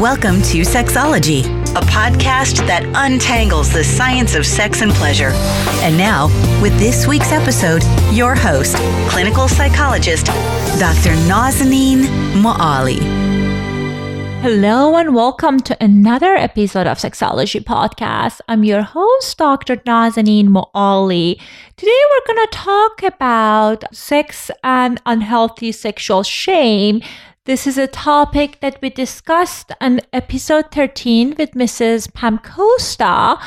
Welcome to Sexology, a podcast that untangles the science of sex and pleasure. And now, with this week's episode, your host, clinical psychologist, Dr. Mo-Ali. Hello and welcome to another episode of Sexology Podcast. I'm your host, Dr. Mo-Ali. Today we're going to talk about sex and unhealthy sexual shame. This is a topic that we discussed in episode 13 with Mrs. Pam Costa.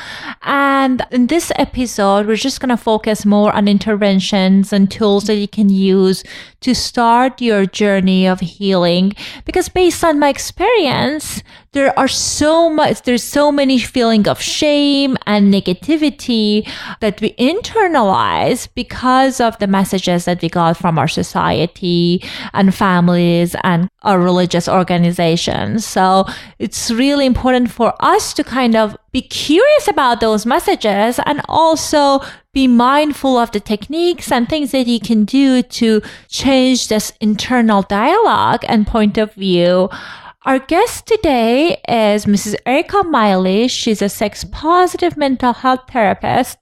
And in this episode, we're just going to focus more on interventions and tools that you can use to start your journey of healing. Because based on my experience, there's so many feeling of shame and negativity that we internalize because of the messages that we got from our society and families and our religious organizations. So it's really important for us to kind of be curious about those messages and also be mindful of the techniques and things that you can do to change this internal dialogue and point of view. Our guest today is Mrs. Erika Miley. She's a sex-positive mental health therapist.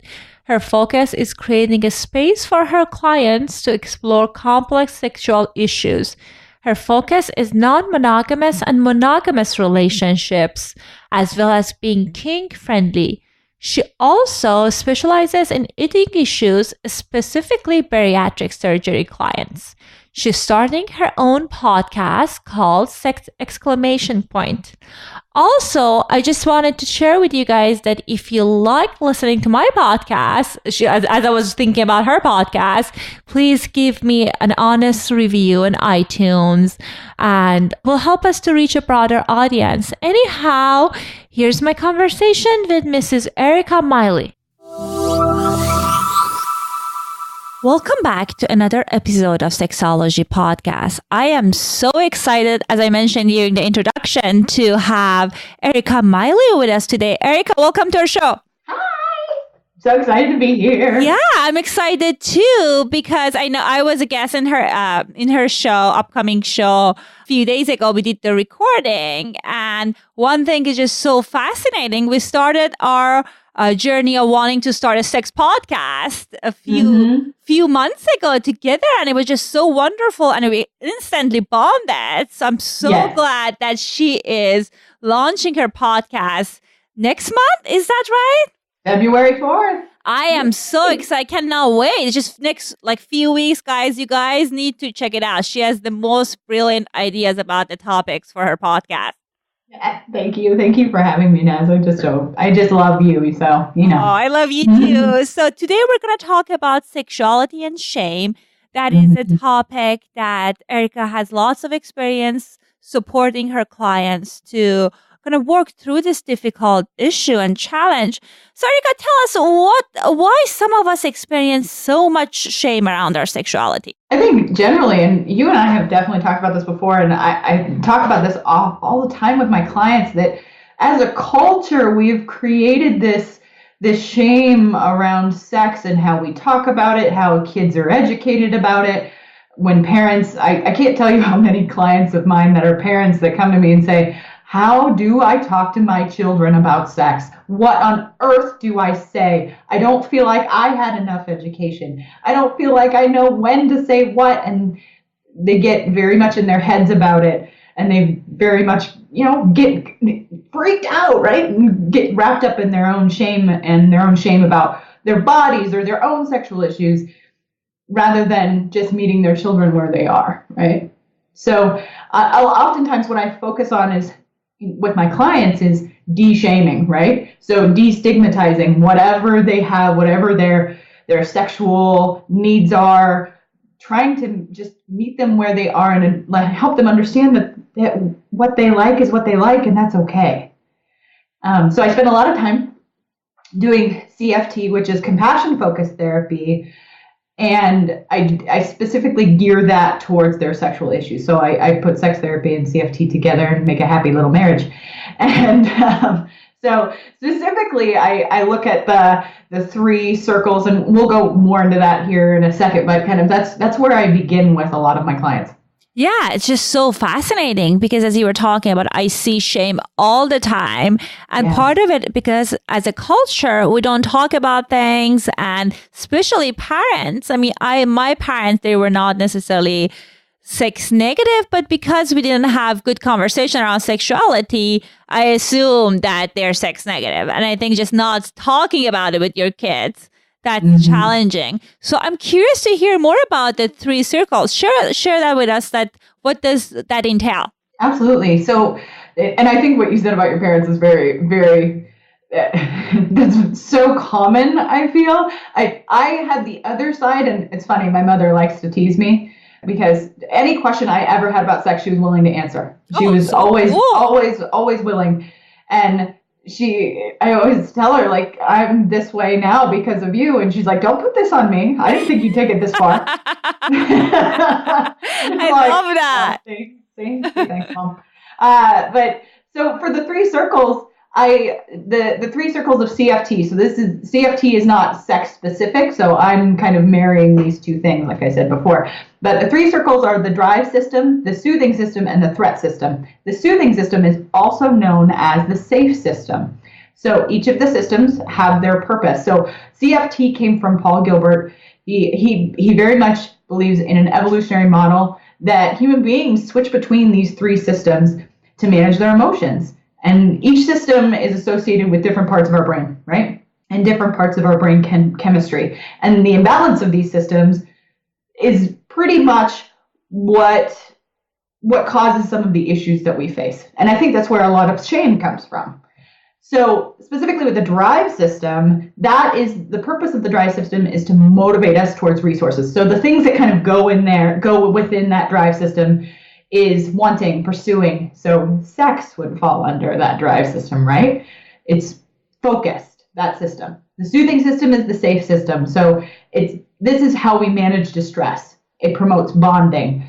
Her focus is creating a space for her clients to explore complex sexual issues. Her focus is non-monogamous and monogamous relationships, as well as being kink-friendly. She also specializes in eating issues, specifically bariatric surgery clients. She's starting her own podcast called Sex! Also, I just wanted to share with you guys that if you like listening to my podcast, as I was thinking about her podcast, please give me an honest review on iTunes and will help us to reach a broader audience. Anyhow, here's my conversation with Mrs. Erika Miley. Welcome back to another episode of Sexology Podcast. I am so excited, as I mentioned during the introduction, to have Erika Miley with us today. Erika, welcome to our show. Hi! So excited to be here. Yeah, I'm excited too because I know I was a guest in her show, upcoming show. A few days ago, we did the recording, and one thing is just so fascinating. We started our journey of wanting to start a sex podcast a few months ago together, and it was just so wonderful, and we instantly bonded. So I'm so glad that she is launching her podcast next month. Is that right? February 4th. I am so excited. I cannot wait. It's just next few weeks, guys. You guys need to check it out. She has the most brilliant ideas about the topics for her podcast. Thank you. Thank you for having me, Naz. I just love you. So, you know. Oh, I love you too. So today we're going to talk about sexuality and shame. That is a topic that Erika has lots of experience supporting her clients to kind of work through this difficult issue and challenge. So Erika, tell us why some of us experience so much shame around our sexuality. I think generally, and you and I have definitely talked about this before, and I talk about this all the time with my clients, that as a culture, we've created this shame around sex and how we talk about it, how kids are educated about it. When parents, I can't tell you how many clients of mine that are parents that come to me and say, how do I talk to my children about sex? What on earth do I say? I don't feel like I had enough education. I don't feel like I know when to say what. And they get very much in their heads about it. And they very much, get freaked out, right? And get wrapped up in their own shame and their own shame about their bodies or their own sexual issues, rather than just meeting their children where they are, right? So oftentimes what I focus on is, with my clients, is de-shaming, right? So destigmatizing whatever they have, whatever their sexual needs are, trying to just meet them where they are and help them understand that what they like is what they like, and that's okay. So I spend a lot of time doing CFT, which is compassion-focused therapy, and I specifically gear that towards their sexual issues. So I put sex therapy and CFT together and make a happy little marriage. And so specifically, I look at the three circles, and we'll go more into that here in a second. But kind of that's where I begin with a lot of my clients. Yeah, it's just so fascinating because as you were talking about, I see shame all the time. And part of it, because as a culture, we don't talk about things, and especially parents. I mean, my parents, they were not necessarily sex negative, but because we didn't have good conversation around sexuality, I assume that they're sex negative. And I think just not talking about it with your kids, that's challenging. So I'm curious to hear more about the 3 circles. Share that with us. What does that entail? Absolutely. So, and I think what you said about your parents is very, very, that's so common, I feel. I had the other side, and it's funny, my mother likes to tease me because any question I ever had about sex, she was willing to answer. She was always willing. And I always tell her, like, I'm this way now because of you. And she's like, don't put this on me. I didn't think you'd take it this far. I love that. See? Thanks, Mom. But so for the 3 circles, the 3 circles of CFT. So CFT is not sex specific. So I'm kind of marrying these 2 things, like I said before. But the 3 circles are the drive system, the soothing system, and the threat system. The soothing system is also known as the safe system. So each of the systems have their purpose. So CFT came from Paul Gilbert. He very much believes in an evolutionary model that human beings switch between these 3 systems to manage their emotions. And each system is associated with different parts of our brain, right? And different parts of our brain chemistry. And the imbalance of these systems is pretty much what causes some of the issues that we face. And I think that's where a lot of shame comes from. So specifically with the drive system, that is the purpose of the drive system is to motivate us towards resources. So the things that kind of go within that drive system is wanting, pursuing. So sex would fall under that drive system, right? It's focused, that system. The soothing system is the safe system. So this is how we manage distress. It promotes bonding.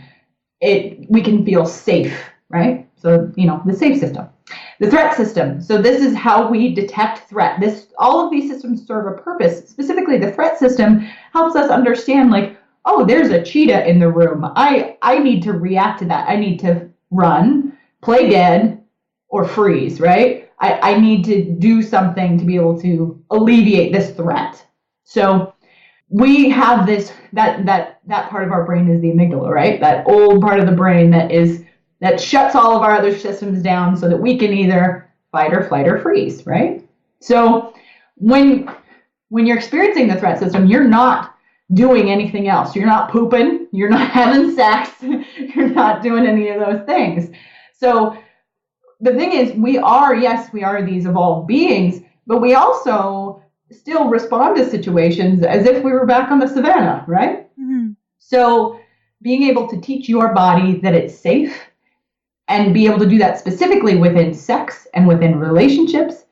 We can feel safe, right? So, the safe system. The threat system. So this is how we detect threat. All of these systems serve a purpose. Specifically, the threat system helps us understand, like, oh, there's a cheetah in the room. I need to react to that. I need to run, play dead, or freeze, right? I need to do something to be able to alleviate this threat. So we have that part of our brain is the amygdala, right? That old part of the brain that shuts all of our other systems down so that we can either fight or flight or freeze, right? So when you're experiencing the threat system, you're not doing anything else. You're not pooping, you're not having sex, you're not doing any of those things. So the thing is, we are these evolved beings, but we also still respond to situations as if we were back on the savannah, right? Mm-hmm. So being able to teach your body that it's safe and be able to do that specifically within sex and within relationships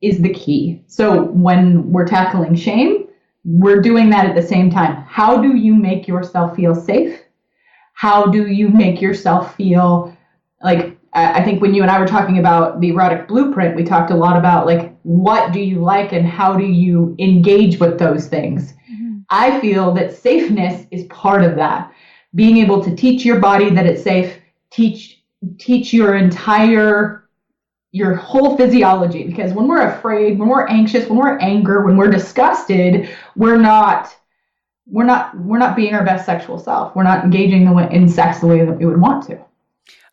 is the key. So when we're tackling shame, we're doing that at the same time. How do you make yourself feel safe? How do you make yourself feel like, I think when you and I were talking about the erotic blueprint, we talked a lot about, like, what do you like and how do you engage with those things? Mm-hmm. I feel that safeness is part of that. Being able to teach your body that it's safe, teach your whole physiology, because when we're afraid, when we're anxious, when we're angry, when we're disgusted, we're not being our best sexual self. We're not engaging in sex the way that we would want to.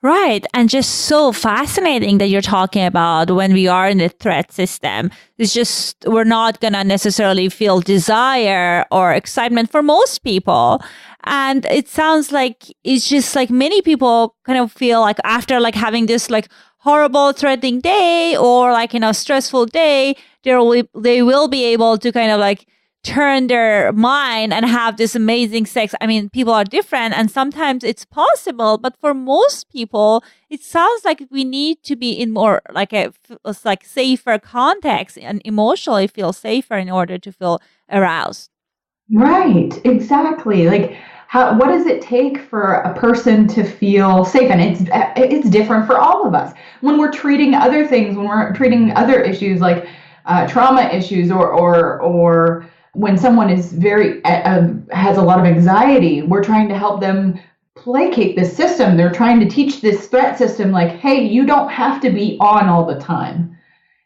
Right. And just so fascinating that you're talking about when we are in the threat system. It's just, we're not going to necessarily feel desire or excitement for most people. And it sounds like it's just like many people kind of feel like after like having this like horrible threatening day or like, stressful day, they will be able to kind of like turn their mind and have this amazing sex. I mean, people are different and sometimes it's possible, but for most people, it sounds like we need to be in more like a safer context and emotionally feel safer in order to feel aroused. Right, exactly. Like, what does it take for a person to feel safe? And it's different for all of us. When we're treating other things, when we're treating other issues like trauma issues, or when someone is has a lot of anxiety, we're trying to help them placate this system. They're trying to teach this threat system like, hey, you don't have to be on all the time.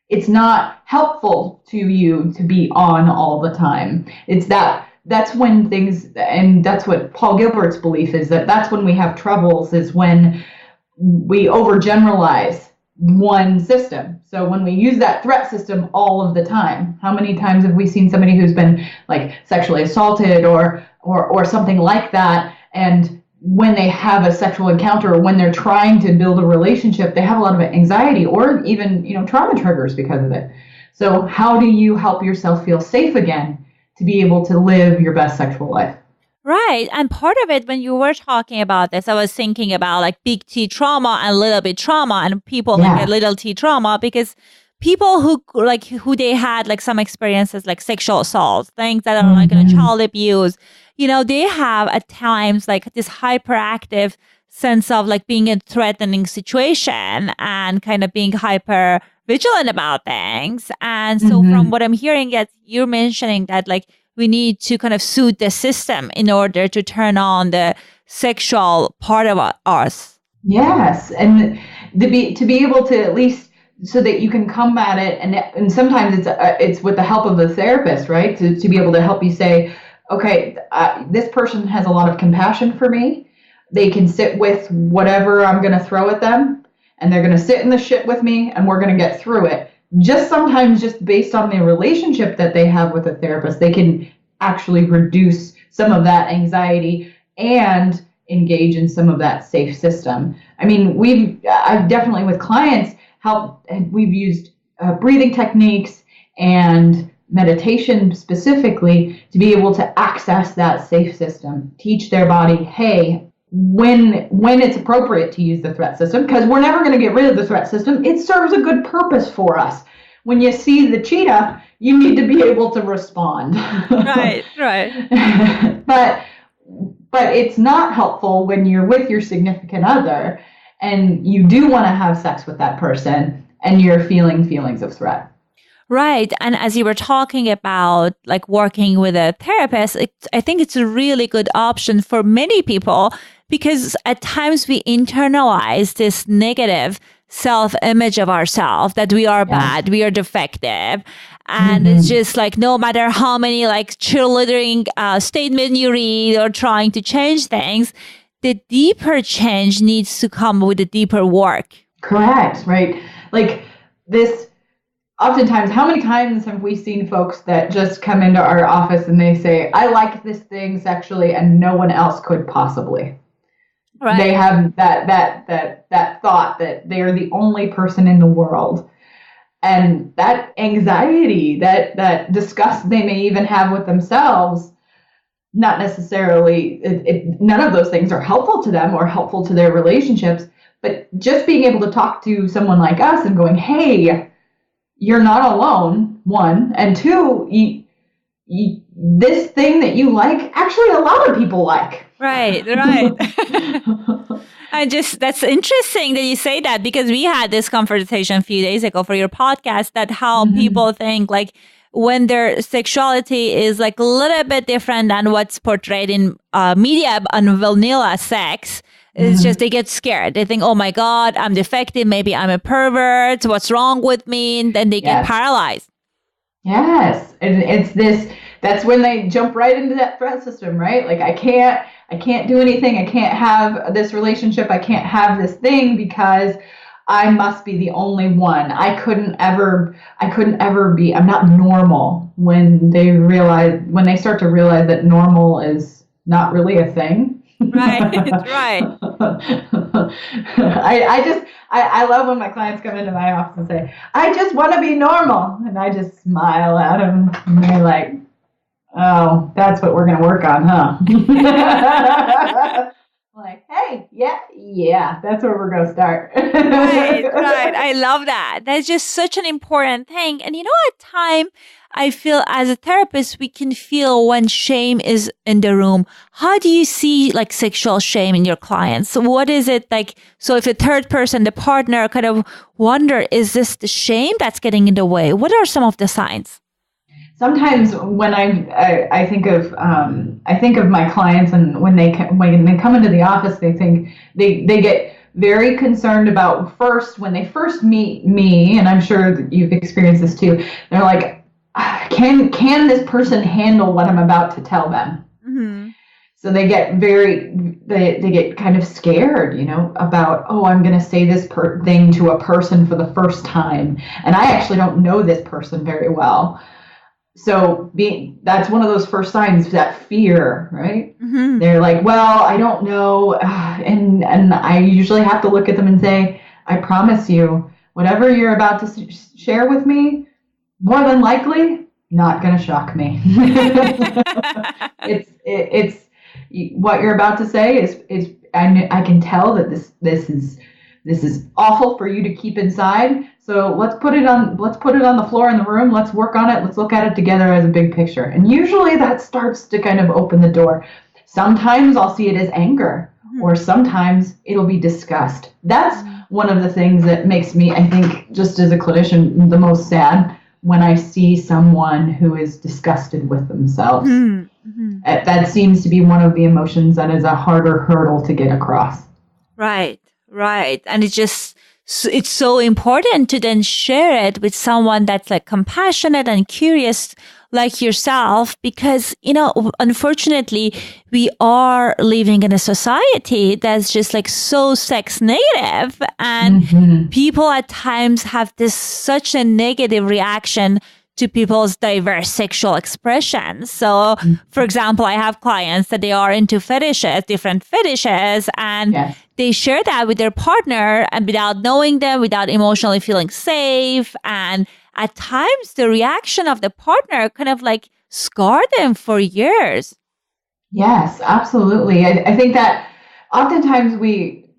It's not helpful to you to be on all the time. It's that's when things, and that's what Paul Gilbert's belief is, that's when we have troubles, is when we overgeneralize one system. So when we use that threat system all of the time, how many times have we seen somebody who's been like sexually assaulted or something like that, and when they have a sexual encounter or when they're trying to build a relationship, they have a lot of anxiety or even, trauma triggers because of it. So how do you help yourself feel safe again to be able to live your best sexual life? Right. And part of it, when you were talking about this, I was thinking about like big T trauma and little bit trauma, and people like a little T trauma, because people who they had like some experiences like sexual assault, things that are like child abuse, they have at times like this hyperactive sense of like being in a threatening situation and kind of being hyper vigilant about things. And so from what I'm hearing, you're mentioning that like we need to kind of soothe the system in order to turn on the sexual part of us. Yes. And to be able to at least, so that you can combat it. And sometimes it's with the help of a therapist, right? To be able to help you say, okay, this person has a lot of compassion for me. They can sit with whatever I'm going to throw at them, and they're going to sit in the shit with me, and we're going to get through it. Sometimes just based on the relationship that they have with a therapist, they can actually reduce some of that anxiety and engage in some of that safe system. I mean, I've definitely with clients we've used breathing techniques and meditation specifically to be able to access that safe system, teach their body, hey, when it's appropriate to use the threat system, because we're never going to get rid of the threat system. It serves a good purpose for us. When you see the cheetah, you need to be able to respond. Right. But it's not helpful when you're with your significant other and you do want to have sex with that person and you're feeling feelings of threat. Right. And as you were talking about like working with a therapist, I think it's a really good option for many people, because at times we internalize this negative self-image of ourselves, that we are bad, we are defective. And it's just like, no matter how many like cheerleading statement you read or trying to change things, the deeper change needs to come with the deeper work. Correct. Right. Like this. Oftentimes, how many times have we seen folks that just come into our office and they say, I like this thing sexually and no one else could possibly. Right. They have that thought that they're the only person in the world. And that anxiety, that disgust they may even have with themselves, not necessarily, none of those things are helpful to them or helpful to their relationships. But just being able to talk to someone like us and going, hey, you're not alone, one. And two, this thing that you like, actually a lot of people like. Right. That's interesting that you say that, because we had this conversation a few days ago for your podcast, that how people think like when their sexuality is like a little bit different than what's portrayed in media on vanilla sex. It's just they get scared. They think, oh my God, I'm defective. Maybe I'm a pervert. What's wrong with me? And then they get paralyzed. Yes. And it's this, that's when they jump right into that threat system, right? Like I can't do anything. I can't have this relationship. I can't have this thing because I must be the only one. I couldn't ever be, I'm not normal. When they start to realize that normal is not really a thing. Right. I love when my clients come into my office and say, I just want to be normal. And I just smile at them and they're like, oh, that's what we're going to work on, huh? Like, hey, yeah, that's where we're going to start. Right. I love that. That's just such an important thing. And at time, I feel as a therapist, we can feel when shame is in the room. How do you see like sexual shame in your clients? What is it like? So if a third person, the partner, kind of wonder, is this the shame that's getting in the way? What are some of the signs? sometimes when I think of my clients, and when they come into the office, they think they get very concerned about when they first meet me, and I'm sure that you've experienced this too. They're like, can this person handle what I'm about to tell them? Mm-hmm. So they get they get kind of scared, about, I'm going to say this thing to a person for the first time, and I actually don't know this person very well. So that's one of those first signs, that fear, right? Mm-hmm. They're like, well, I don't know, and I usually have to look at them and say, I promise you, whatever you're about to share with me, more than likely, not going to shock me. It's what you're about to say is I can tell that this is awful for you to keep inside. So let's put it on the floor in the room. Let's work on it. Let's look at it together as a big picture. And usually that starts to kind of open the door. Sometimes I'll see it as anger, or sometimes it'll be disgust. That's one of the things that makes me, I think, just as a clinician, the most sad, when I see someone who is disgusted with themselves. Mm-hmm. That seems to be one of the emotions that is a harder hurdle to get across. Right. And it's so important to then share it with someone that's like compassionate and curious like yourself, because, unfortunately, we are living in a society that's just like so sex negative, and mm-hmm. people at times have such a negative reaction to people's diverse sexual expressions. So, for example, I have clients that they are into different fetishes, and they share that with their partner, and without knowing them, without emotionally feeling safe. And at times, the reaction of the partner kind of like scarred them for years. Yes, absolutely. I think that oftentimes we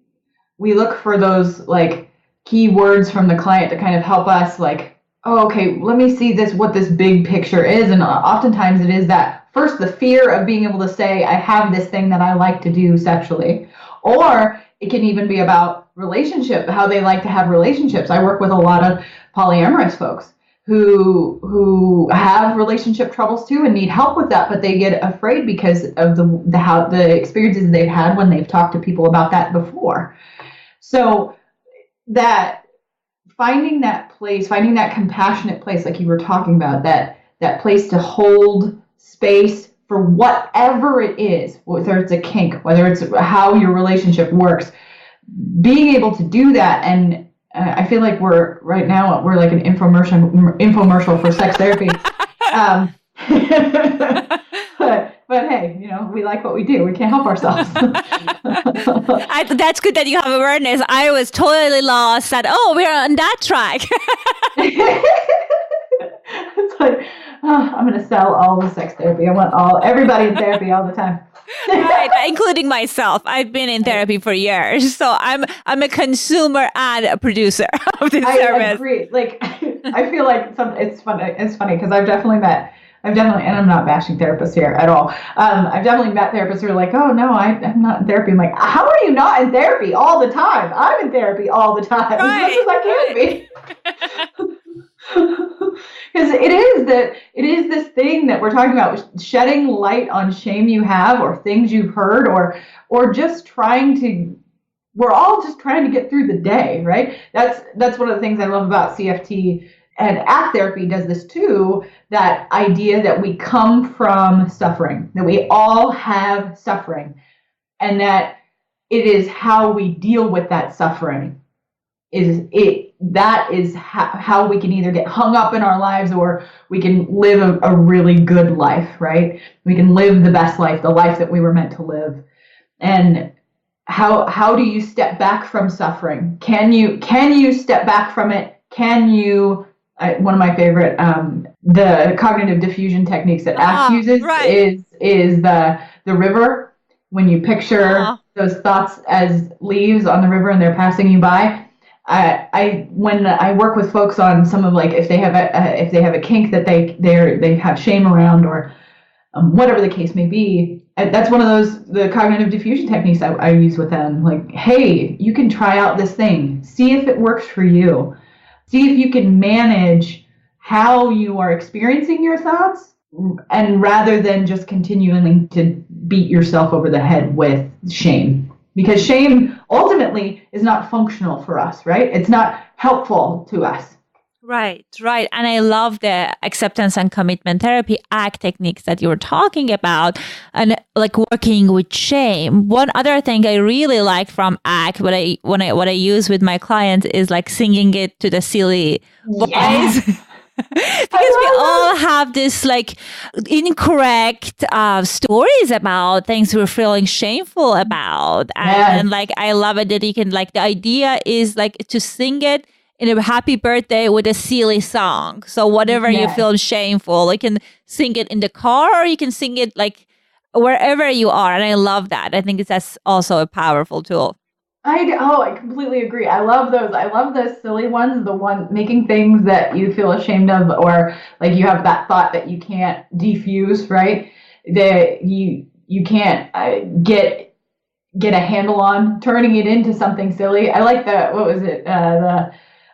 look for those like key words from the client to kind of help us like, oh, okay, let me see what this big picture is. And oftentimes it is that first, the fear of being able to say, I have this thing that I like to do sexually, or it can even be about relationship, how they like to have relationships. I work with a lot of polyamorous folks who have relationship troubles too and need help with that, but they get afraid because of the experiences they've had when they've talked to people about that before. So that finding that compassionate place, like you were talking about, that place to hold space for whatever it is, whether it's a kink, whether it's how your relationship works, being able to do that. And I feel like we're like an infomercial for sex therapy. But hey, we like what we do. We can't help ourselves. That's good that you have awareness. I was totally lost that, we're on that track. It's like, I'm going to sell all the sex therapy. I want everybody in therapy all the time. Right, including myself. I've been in therapy for years, so I'm a consumer and a producer of this service. I agree. Like, I feel like it's funny because I've definitely, and I'm not bashing therapists here at all. I've definitely met therapists who are like, oh no, I'm not in therapy. I'm like, how are you not in therapy all the time? I'm in therapy all the time, as much as I can be. Because it is this thing that we're talking about, shedding light on shame you have, or things you've heard, or just we're all just trying to get through the day, right? That's one of the things I love about CFT, and ACT therapy does this too, that idea that we come from suffering, that we all have suffering, and that it is how we deal with that suffering. That is how we can either get hung up in our lives, or we can live a really good life, right? We can live the best life, the life that we were meant to live. And how do you step back from suffering? Can you step back from it? Can you, one of my favorite, the cognitive diffusion techniques that ACT uses is the river. When you picture those thoughts as leaves on the river and they're passing you by. When I work with folks on some of, like, if they have a kink that they have shame around, or whatever the case may be, that's one of the cognitive diffusion techniques I use with them. Like, hey, you can try out this thing, see if it works for you, see if you can manage how you are experiencing your thoughts, and rather than just continuing to beat yourself over the head with shame. Because shame ultimately is not functional for us, right? It's not helpful to us. Right. And I love the acceptance and commitment therapy ACT techniques that you were talking about, and like working with shame. One other thing I really like from ACT, what I use with my clients is like singing it to the silly voice. Yes. Because we all have this like incorrect stories about things we're feeling shameful about. And like, I love it that you can, like, the idea is like to sing it in a happy birthday with a silly song. So whatever you feel shameful, you can sing it in the car, or you can sing it like wherever you are. And I love that. I think that's also a powerful tool. I completely agree. I love those. I love the silly ones, the one making things that you feel ashamed of, or like you have that thought that you can't defuse, right? That you can't get a handle on, turning it into something silly. I like the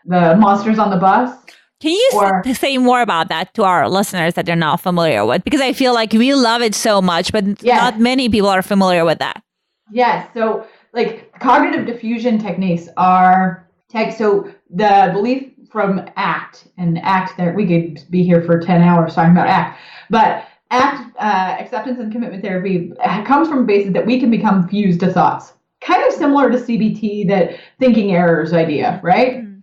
monsters on the bus. Can you say more about that to our listeners that they're not familiar with? Because I feel like we love it so much, but not many people are familiar with that. Yes. So like cognitive diffusion techniques are so the belief from ACT, and ACT there, we could be here for 10 hours talking about ACT, but ACT, acceptance and commitment therapy, comes from a basis that we can become fused to thoughts. Kind of similar to CBT, that thinking errors idea, right? Mm-hmm.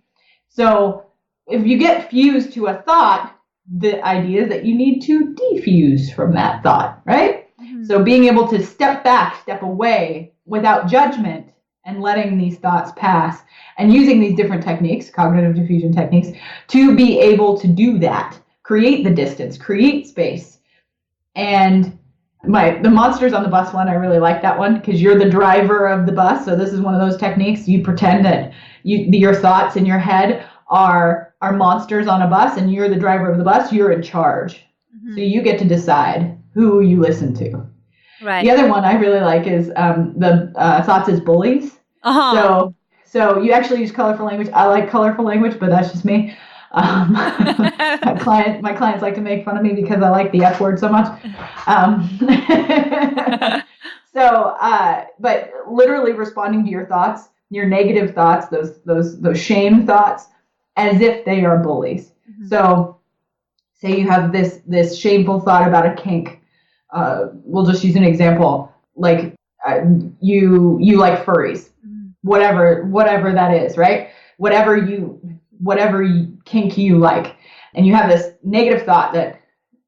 So if you get fused to a thought, the idea is that you need to defuse from that thought, right? Mm-hmm. So being able to step back, step away without judgment, and letting these thoughts pass, and using these different techniques, cognitive diffusion techniques, to be able to do that, create the distance, create space. And the monsters on the bus one, I really like that one, because you're the driver of the bus. So this is one of those techniques. You pretend that your thoughts in your head are monsters on a bus, and you're the driver of the bus. You're in charge. Mm-hmm. So you get to decide who you listen to. Right. The other one I really like is the thoughts as bullies. Uh-huh. So you actually use colorful language. I like colorful language, but that's just me. My clients like to make fun of me because I like the F word so much. But literally responding to your thoughts, your negative thoughts, those shame thoughts, as if they are bullies. Mm-hmm. So say you have this shameful thought about a kink. We'll just use an example, like you like furries, whatever that is, right? Whatever kink you like, and you have this negative thought that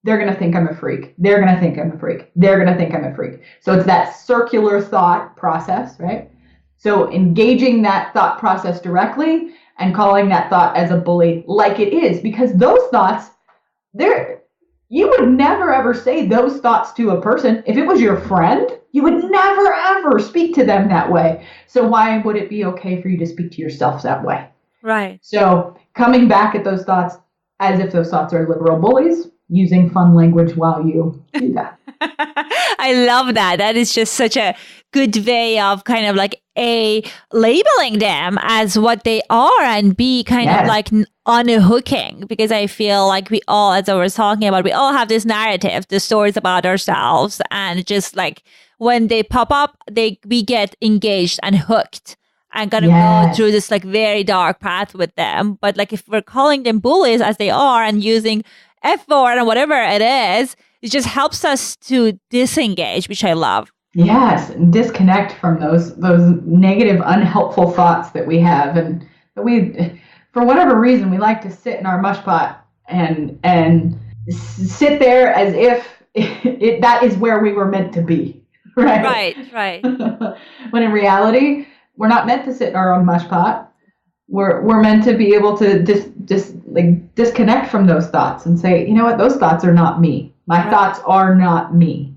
they're going to think I'm a freak. They're going to think I'm a freak. They're going to think I'm a freak. So it's that circular thought process, right? So engaging that thought process directly and calling that thought as a bully like it is, because those thoughts, you would never ever say those thoughts to a person. If it was your friend, you would never ever speak to them that way. So why would it be okay for you to speak to yourself that way? Right. So coming back at those thoughts as if those thoughts are literal bullies, using fun language while you do that. I love that. That is just such a good way of kind of like labeling them as what they are, and B, kind of like unhooking, because I feel like we all, as I was talking about, we all have this narrative, the stories about ourselves, and just like when they pop up, we get engaged and hooked and gonna go through this like very dark path with them. But like if we're calling them bullies as they are and using F word and whatever it is, it just helps us to disengage, which I love. Yes, disconnect from those negative, unhelpful thoughts that we have, and that we, for whatever reason, we like to sit in our mush pot and sit there as if that is where we were meant to be, right? Right. When in reality, we're not meant to sit in our own mush pot. We're meant to be able to disconnect from those thoughts and say, you know what, those thoughts are not me. My thoughts are not me.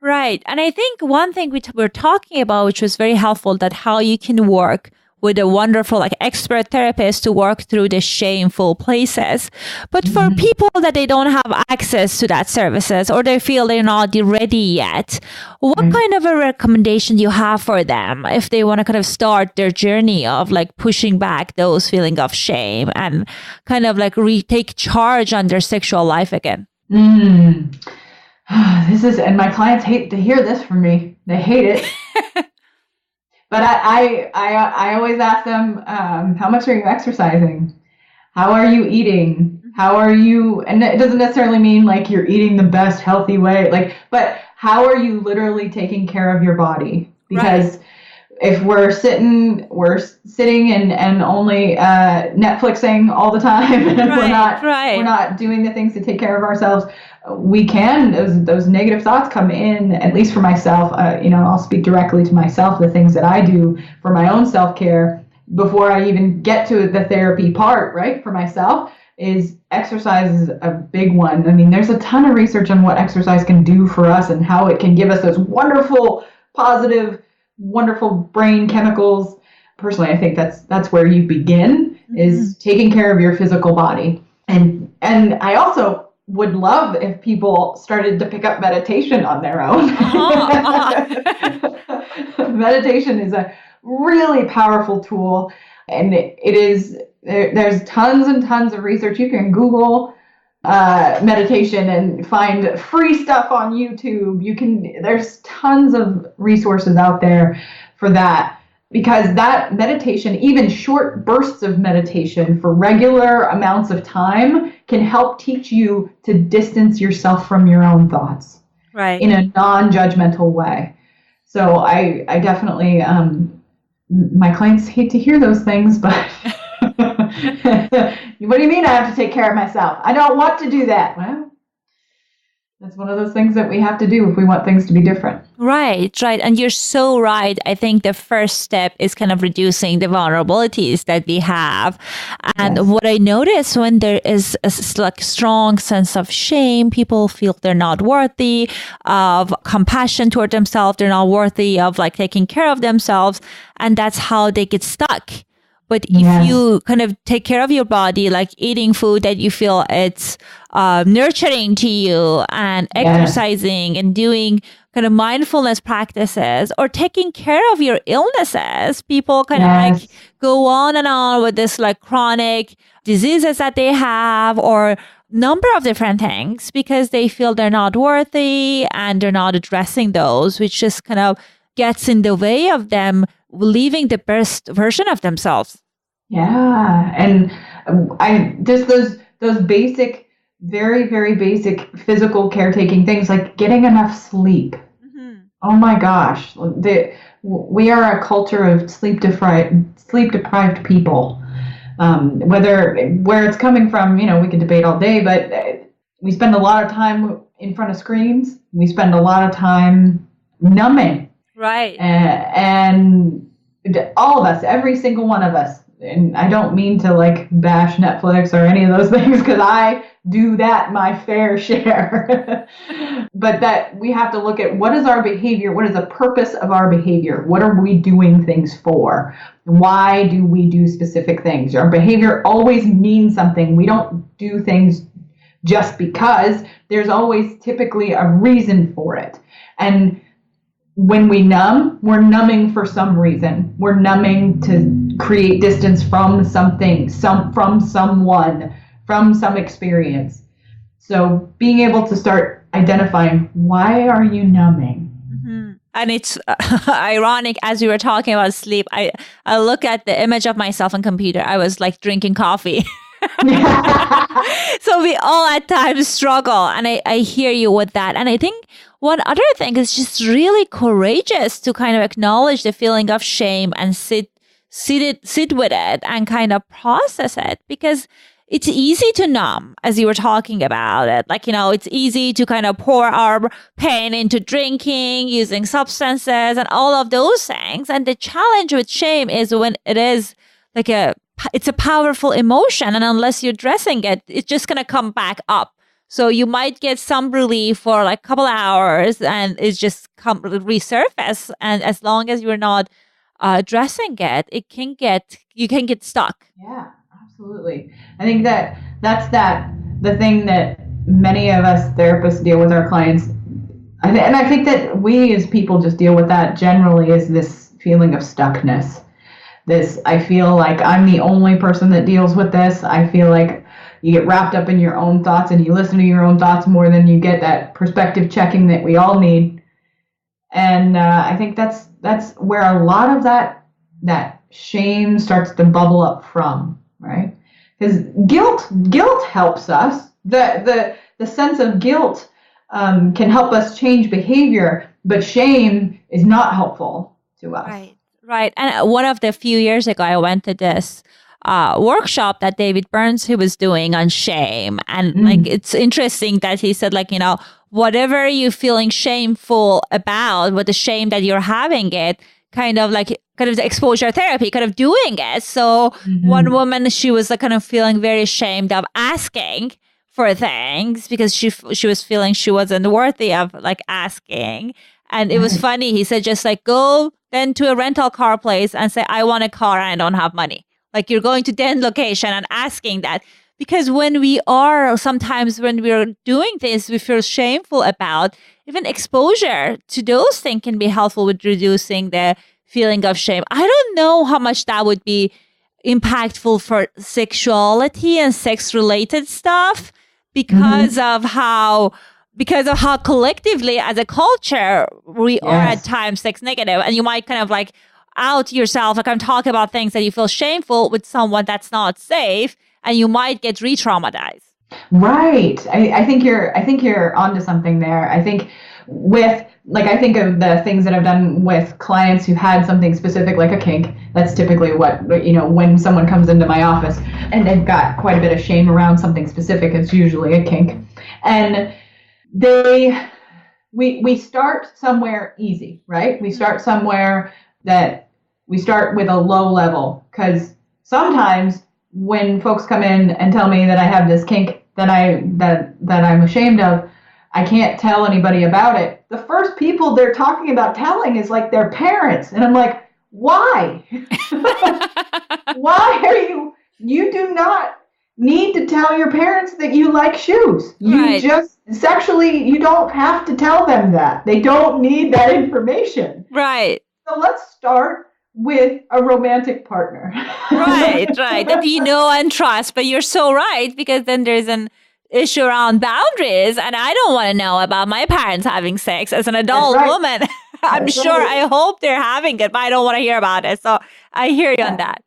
Right. And I think one thing we're talking about, which was very helpful, that how you can work with a wonderful like expert therapist to work through the shameful places. But for people that they don't have access to that services or they feel they're not ready yet, what kind of a recommendation do you have for them if they want to kind of start their journey of like pushing back those feeling of shame and kind of like retake charge on their sexual life again? And my clients hate to hear this from me. They hate it. But I always ask them, how much are you exercising? How are you eating? How are you, and it doesn't necessarily mean like you're eating the best healthy way, but how are you literally taking care of your body? Because if we're sitting and only Netflixing all the time, and we're not doing the things to take care of ourselves, those negative thoughts come in. At least for myself, I'll speak directly to myself. The things that I do for my own self-care before I even get to the therapy part, right, for myself, is exercise is a big one. I mean, there's a ton of research on what exercise can do for us and how it can give us those wonderful, positive, wonderful brain chemicals. Personally, I think that's where you begin, is taking care of your physical body. And I also would love if people started to pick up meditation on their own. Meditation is a really powerful tool, and there's tons and tons of research. You can Google meditation and find free stuff on YouTube. There's tons of resources out there for that, because that meditation, even short bursts of meditation for regular amounts of time, can help teach you to distance yourself from your own thoughts in a non-judgmental way. So I definitely, my clients hate to hear those things, but what do you mean I have to take care of myself? I don't want to do that. Well, that's one of those things that we have to do if we want things to be different. Right. And you're so right. I think the first step is kind of reducing the vulnerabilities that we have. And what I notice when there is a strong sense of shame, people feel they're not worthy of compassion toward themselves. They're not worthy of like taking care of themselves. And that's how they get stuck. But if you kind of take care of your body, like eating food that you feel it's nurturing to you, and exercising and doing kind of mindfulness practices, or taking care of your illnesses, people kind of like go on and on with this like chronic diseases that they have, or number of different things, because they feel they're not worthy and they're not addressing those, which just kind of gets in the way of them living the best version of themselves. Yeah. And I just those basic, very, very basic physical caretaking things, like getting enough sleep. Oh my gosh. We are a culture of sleep deprived people. Where it's coming from, we could debate all day, but we spend a lot of time in front of screens. We spend a lot of time numbing. Right. And all of us, every single one of us, and I don't mean to like bash Netflix or any of those things, because I do that my fair share. But that we have to look at, what is our behavior? What is the purpose of our behavior? What are we doing things for? Why do we do specific things? Our behavior always means something. We don't do things just because. There's always typically a reason for it. And when we numb, we're numbing for some reason. We're numbing to create distance from something, from someone, from some experience. So being able to start identifying, why are you numbing? And it's ironic, as we were talking about sleep, I look at the image of myself on computer. I was like drinking coffee. So we all at times struggle, and I hear you with that. And I think one other thing is just really courageous to kind of acknowledge the feeling of shame and sit with it and kind of process it, because it's easy to numb, as you were talking about it. Like, it's easy to kind of pour our pain into drinking, using substances and all of those things. And the challenge with shame is when it is like it's a powerful emotion, and unless you're addressing it, it's just going to come back up. So you might get some relief for like a couple hours and it's just resurface. And as long as you're not addressing it, you can get stuck. Yeah, absolutely. I think that's the thing that many of us therapists deal with our clients. And I think that we as people just deal with that generally, is this feeling of stuckness. I feel like I'm the only person that deals with this. I feel like you get wrapped up in your own thoughts and you listen to your own thoughts more than you get that perspective checking that we all need. And I think that's where a lot of that shame starts to bubble up from, right? Because guilt helps us. The sense of guilt can help us change behavior, but shame is not helpful to us. Right. And one of the few years ago, I went to this workshop that David Burns, he was doing on shame. And like, it's interesting that he said, like, whatever you're feeling shameful about, with the shame that you're having it, kind of the exposure therapy, kind of doing it. So one woman, she was like kind of feeling very ashamed of asking for things because she was feeling she wasn't worthy of like asking. And it was funny. He said, just like go then to a rental car place and say, I want a car and I don't have money. Like you're going to the location and asking that. Because sometimes when we're doing this, we feel shameful about, even exposure to those things can be helpful with reducing the feeling of shame. I don't know how much that would be impactful for sexuality and sex-related stuff because of how collectively as a culture we are at times sex negative, and you might kind of like out yourself, like I'm talking about things that you feel shameful with someone that's not safe, and you might get re-traumatized. Right. I think you're onto something there. I think I think of the things that I've done with clients who had something specific like a kink. That's typically what, when someone comes into my office and they've got quite a bit of shame around something specific, it's usually a kink. And we start somewhere easy, right? We start somewhere that we start with a low level, because sometimes when folks come in and tell me that I have this kink that I'm ashamed of, I can't tell anybody about it. The first people they're talking about telling is like their parents. And I'm like, why? Why are you do not need to tell your parents that you like shoes. You just sexually, you don't have to tell them that. They don't need that information. Right. So let's start with a romantic partner. Right. That you know and trust. But you're so right, because then there's an issue around boundaries, and I don't want to know about my parents having sex as an adult woman. I'm sure, I hope they're having it, but I don't want to hear about it. So I hear you on that.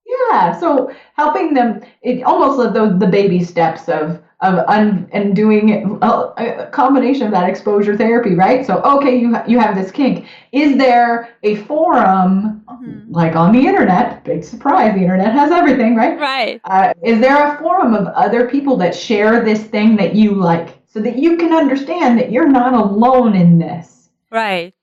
Yeah, so helping them, it almost like the baby steps of and doing a combination of that exposure therapy, right? So, okay, you have this kink. Is there a forum, like on the internet? Big surprise, the internet has everything, right? Right. Is there a forum of other people that share this thing that you like, so that you can understand that you're not alone in this? Right.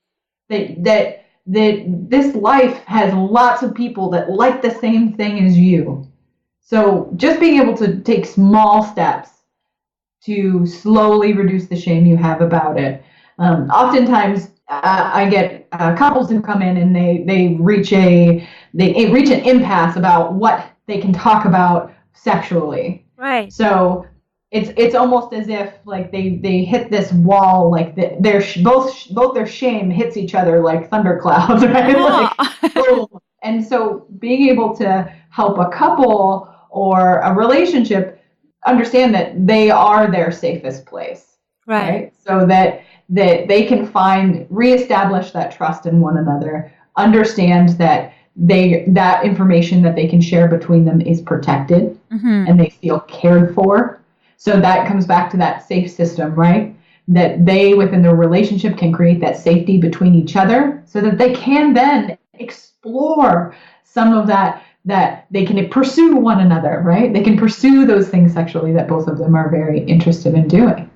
That this life has lots of people that like the same thing as you. So just being able to take small steps to slowly reduce the shame you have about it. Oftentimes, I get couples who come in and they reach an impasse about what they can talk about sexually. Right. So it's almost as if like they hit this wall, like both their shame hits each other like thunderclouds, right? Like, boom. And so being able to help a couple or a relationship understand that they are their safest place, right? So that they can reestablish that trust in one another, understand that that information that they can share between them is protected, and they feel cared for. So that comes back to that safe system, right? That they, within their relationship, can create that safety between each other, so that they can then explore some of that they can pursue one another, right? They can pursue those things sexually that both of them are very interested in doing.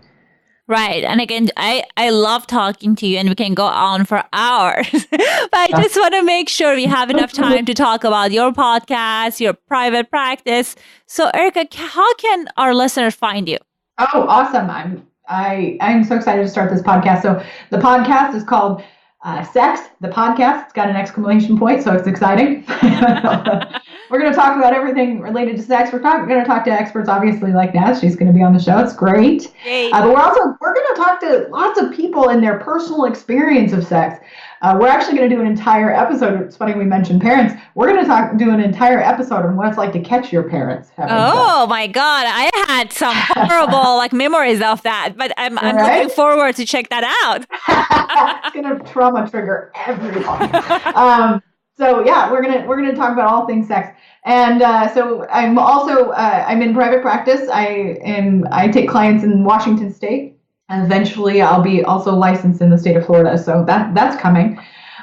Right. And again, I love talking to you, and we can go on for hours. But I just want to make sure we have enough time to talk about your podcast, your private practice. So Erika, how can our listeners find you? Oh, awesome. I'm so excited to start this podcast. So the podcast is called Sex, the podcast. It's got an exclamation point, so it's exciting. We're going to talk about everything related to sex. We're going to talk to experts, obviously, like Naz. She's going to be on the show. It's great. But we're going to talk to lots of people in their personal experience of sex. We're actually going to do an entire episode. It's funny we mentioned parents. We're going to do an entire episode on what it's like to catch your parents having sex. My God. I had some horrible memories of that, but I'm looking forward to check that out. It's going to trauma trigger everyone. So yeah, we're gonna talk about all things sex, and so I'm also I'm in private practice. I take clients in Washington State, and eventually I'll be also licensed in the state of Florida. So that's coming.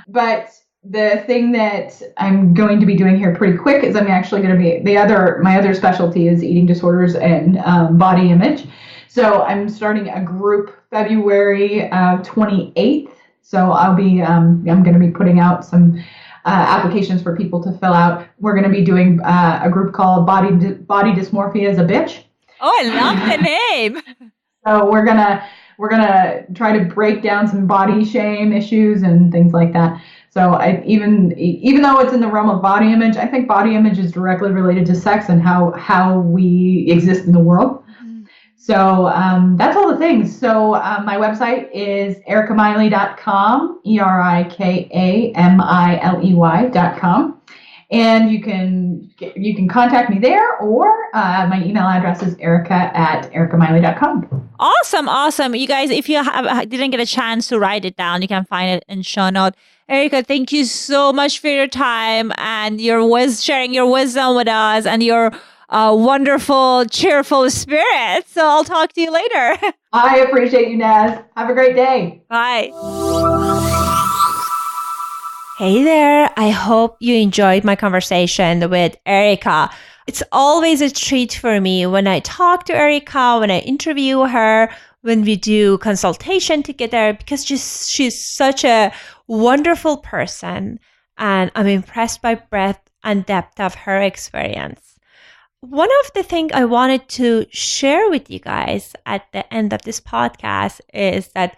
But the thing that I'm going to be doing here pretty quick is I'm actually going to be my other specialty is eating disorders and body image. So I'm starting a group February 28th. So I'll be I'm going to be putting out some applications for people to fill out. We're going to be doing a group called Body Dysmorphia is a Bitch. Oh, I love the name. So we're gonna try to break down some body shame issues and things like that. So even though it's in the realm of body image, I think body image is directly related to sex and how we exist in the world. So that's all the things. So my website is erikamiley.com, ErikaMiley.com. And you can contact me there, or my email address is erica@erikamiley.com. Awesome. You guys, if you didn't get a chance to write it down, you can find it in show notes. Erika, thank you so much for your time and sharing your wisdom with us and your wonderful, cheerful spirit. So I'll talk to you later. I appreciate you, Naz. Have a great day. Bye. Hey there. I hope you enjoyed my conversation with Erika. It's always a treat for me when I talk to Erika, when I interview her, when we do consultation together, because she's such a wonderful person, and I'm impressed by breadth and depth of her experience. One of the things I wanted to share with you guys at the end of this podcast is that,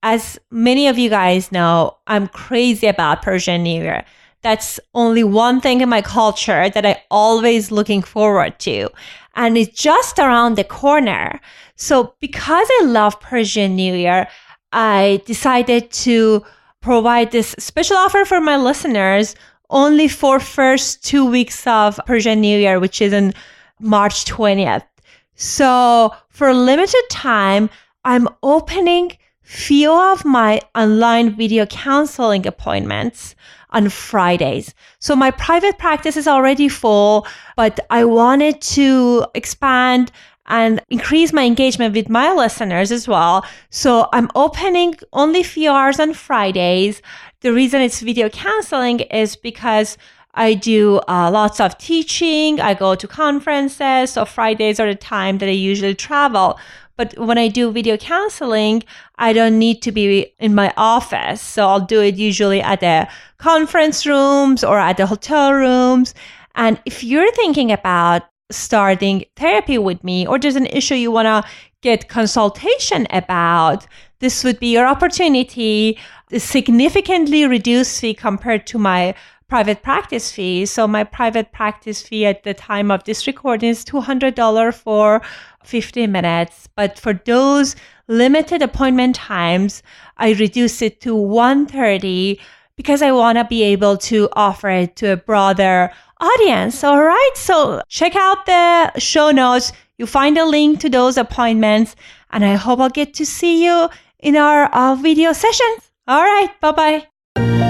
as many of you guys know, I'm crazy about Persian New Year. That's only one thing in my culture that I always looking forward to. And it's just around the corner. So because I love Persian New Year, I decided to provide this special offer for my listeners only for first 2 weeks of Persian New Year, which is on March 20th. So for limited time, I'm opening few of my online video counseling appointments on Fridays. So my private practice is already full, but I wanted to expand and increase my engagement with my listeners as well. So I'm opening only few hours on Fridays. The reason it's video counseling is because I do lots of teaching. I go to conferences. So Fridays are the time that I usually travel. But when I do video counseling, I don't need to be in my office. So I'll do it usually at the conference rooms or at the hotel rooms. And if you're thinking about starting therapy with me, or there's an issue you want to get consultation about, this would be your opportunity. A significantly reduced fee compared to my private practice fee. So my private practice fee at the time of this recording is $200 for 50 minutes. But for those limited appointment times, I reduce it to $130 because I want to be able to offer it to a broader audience. All right. So check out the show notes. You find a link to those appointments, and I hope I'll get to see you in our video sessions. All right. Bye-bye.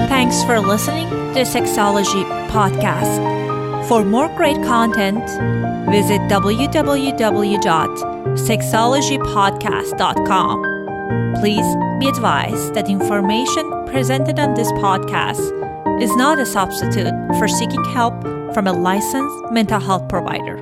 Thanks for listening to the Sexology Podcast. For more great content, visit www.sexologypodcast.com. Please be advised that information presented on this podcast is not a substitute for seeking help from a licensed mental health provider.